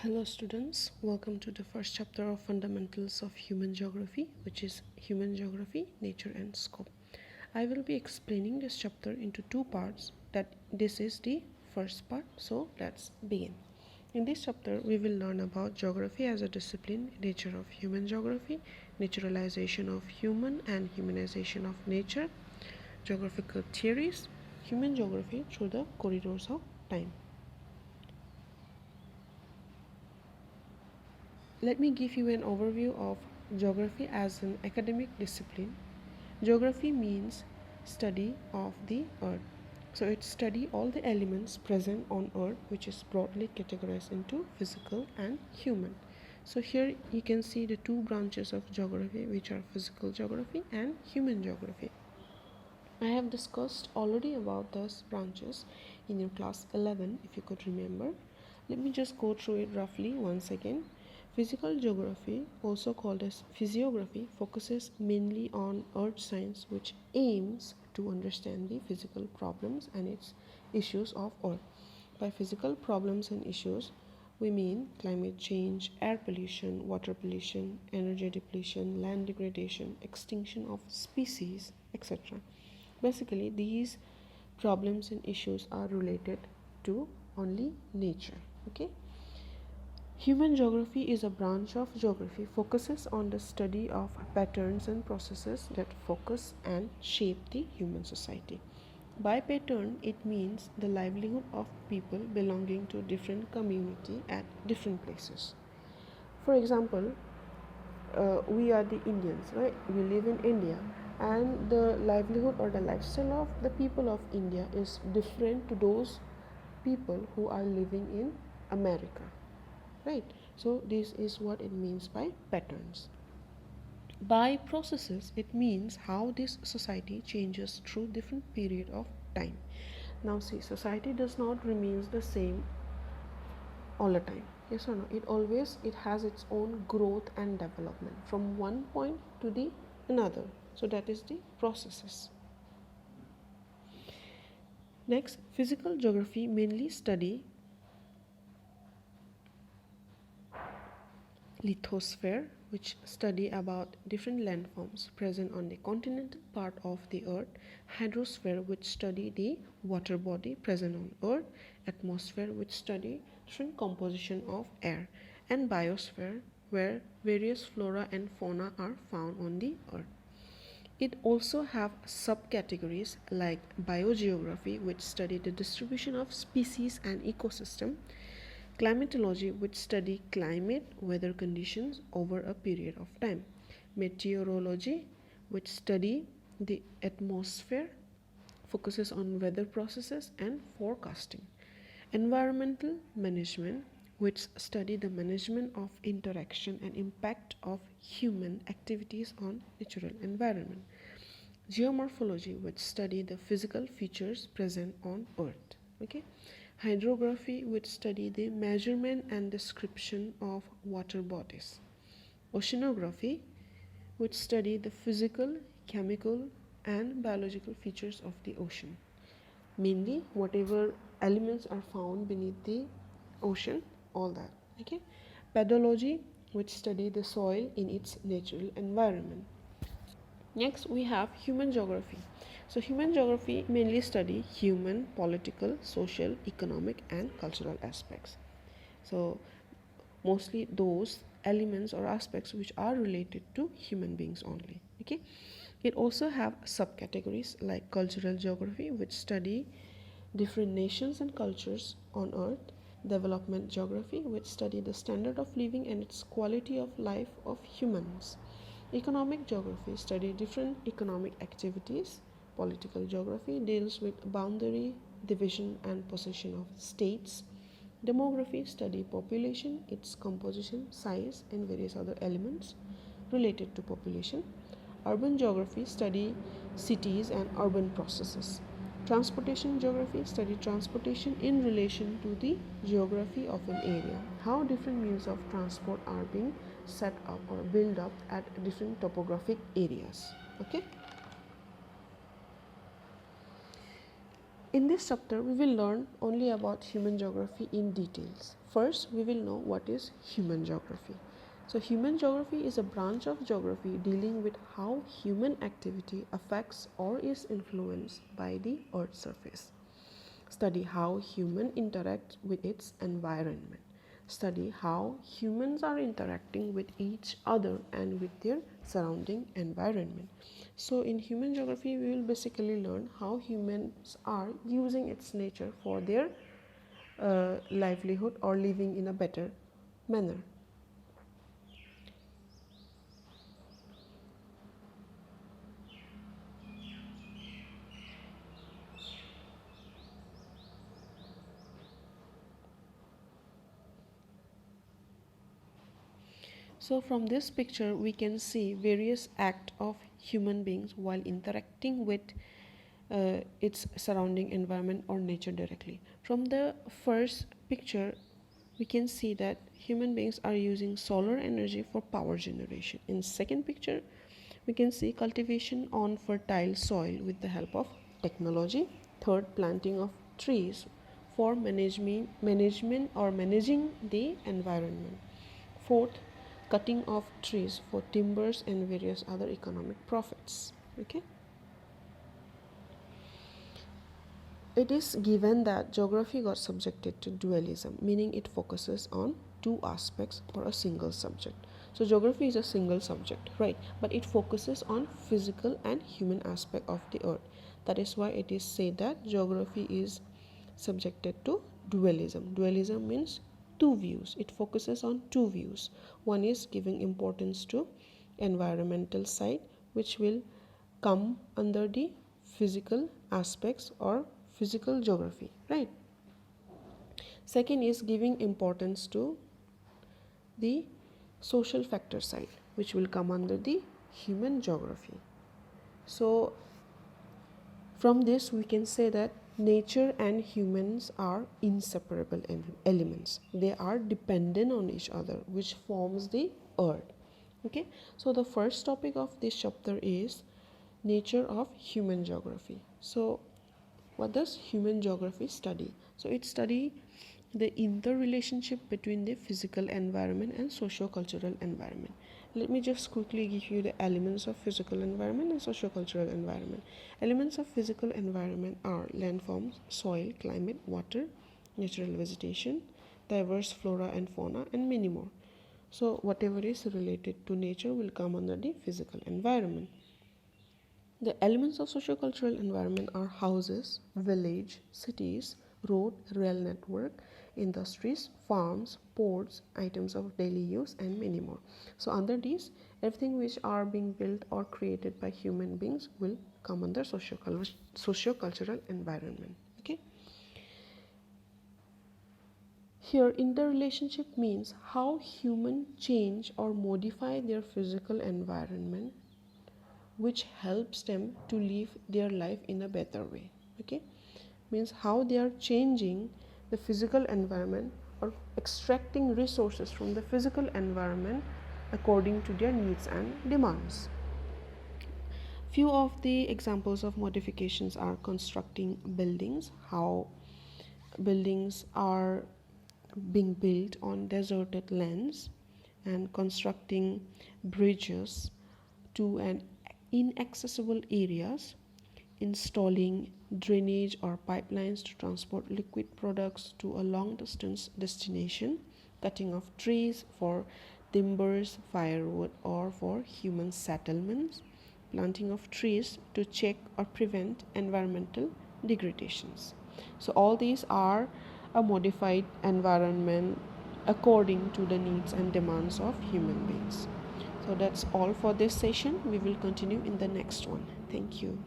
Hello students, welcome to the first chapter of Fundamentals of Human Geography, which is Human Geography, Nature and Scope. I will be explaining this chapter into two parts. This is the first part, so let's begin. In this chapter, we will learn about geography as a discipline, nature of human geography, naturalization of human and humanization of nature, geographical theories, human geography through the corridors of time. Let me give you an overview of geography as an academic discipline. Geography means study of the earth. So it study all the elements present on earth, which is broadly categorized into physical and human. So here you can see the two branches of geography, which are physical geography and human geography. I have discussed already about those branches in your class 11, if you could remember. Let me just go through it roughly once again. Physical geography, also called as physiography, focuses mainly on earth science, which aims to understand the physical problems and its issues of earth. By physical problems and issues, we mean climate change, air pollution, water pollution, energy depletion, land degradation, extinction of species, etc. Basically, these problems and issues are related to only nature. Okay. Human geography is a branch of geography focuses on the study of patterns and processes that focus and shape the human society. By pattern, it means the livelihood of people belonging to different community at different places. For example, we are the Indians, right? We live in India, and the livelihood or the lifestyle of the people of India is different to those people who are living in America, right? So this is what it means by patterns. By processes, it means how this society changes through different period of time. Now see, society does not remains the same all the time. Yes or no? It has its own growth and development from one point to the another. So that is the processes. Next, physical geography mainly study lithosphere, which study about different landforms present on the continental part of the earth, hydrosphere, which study the water body present on earth, atmosphere, which study different composition of air, and biosphere, where various flora and fauna are found on the earth. It also have subcategories like biogeography, which study the distribution of species and ecosystem, climatology, which study climate weather conditions over a period of time, meteorology, which study the atmosphere, focuses on weather processes and forecasting, environmental management, which study the management of interaction and impact of human activities on natural environment, geomorphology, which study the physical features present on earth. Okay. Hydrography, which study the measurement and description of water bodies, oceanography, which study the physical, chemical and biological features of the ocean, mainly whatever elements are found beneath the ocean, all that. Okay. Pedology, which study the soil in its natural environment. Next, we have human geography. So, human geography mainly study human, political, social, economic, and cultural aspects. So, mostly those elements or aspects which are related to human beings only. Okay. It also have subcategories like cultural geography, which study different nations and cultures on earth, development geography, which study the standard of living and its quality of life of humans, economic geography study different economic activities, political geography deals with boundary division and possession of states, demography study population, its composition, size and various other elements related to population, urban geography study cities and urban processes, transportation geography study transportation in relation to the geography of an area, how different means of transport are being set up or built up at different topographic areas. Okay. In this chapter, we will learn only about human geography in details. First, we will know what is human geography. So, human geography is a branch of geography dealing with how human activity affects or is influenced by the Earth's surface. Study how humans interact with its environment. Study how humans are interacting with each other and with their surrounding environment. So, in human geography, we will basically learn how humans are using its nature for their livelihood or living in a better manner. So from this picture we can see various acts of human beings while interacting with its surrounding environment or nature directly. From the first picture we can see that human beings are using solar energy for power generation. In second picture we can see cultivation on fertile soil with the help of technology. Third, planting of trees for management or managing the environment. Fourth, cutting of trees for timbers and various other economic profits. Okay. It is given that geography got subjected to dualism, meaning it focuses on two aspects for a single subject. So geography is a single subject, right? But it focuses on physical and human aspect of the earth. That is why it is said that geography is subjected to dualism. Dualism means two views. It focuses on two views. One is giving importance to environmental side, which will come under the physical aspects or physical geography, right? Second is giving importance to the social factor side, which will come under the human geography. So from this we can say that nature and humans are inseparable elements. They are dependent on each other, which forms the earth. Okay, so the first topic of this chapter is nature of human geography. So what does human geography study? So it study the interrelationship between the physical environment and socio-cultural environment. Let me just quickly give you the elements of physical environment and socio-cultural environment. Elements of physical environment are landforms, soil, climate, water, natural vegetation, diverse flora and fauna, and many more. So whatever is related to nature will come under the physical environment. The elements of socio-cultural environment are houses, village, cities, road, rail network, industries, farms, ports, items of daily use, and many more. So under these, everything which are being built or created by human beings will come under socio-cultural environment. Okay. Here, interrelationship means how humans change or modify their physical environment, which helps them to live their life in a better way. Okay, means how they are changing the physical environment or extracting resources from the physical environment according to their needs and demands. Few of the examples of modifications are constructing buildings, how buildings are being built on deserted lands, and constructing bridges to an inaccessible areas, installing drainage or pipelines to transport liquid products to a long distance destination, cutting of trees for timbers, firewood, or for human settlements, planting of trees to check or prevent environmental degradations. So all these are a modified environment according to the needs and demands of human beings. So that's all for this session. We will continue in the next one. Thank you.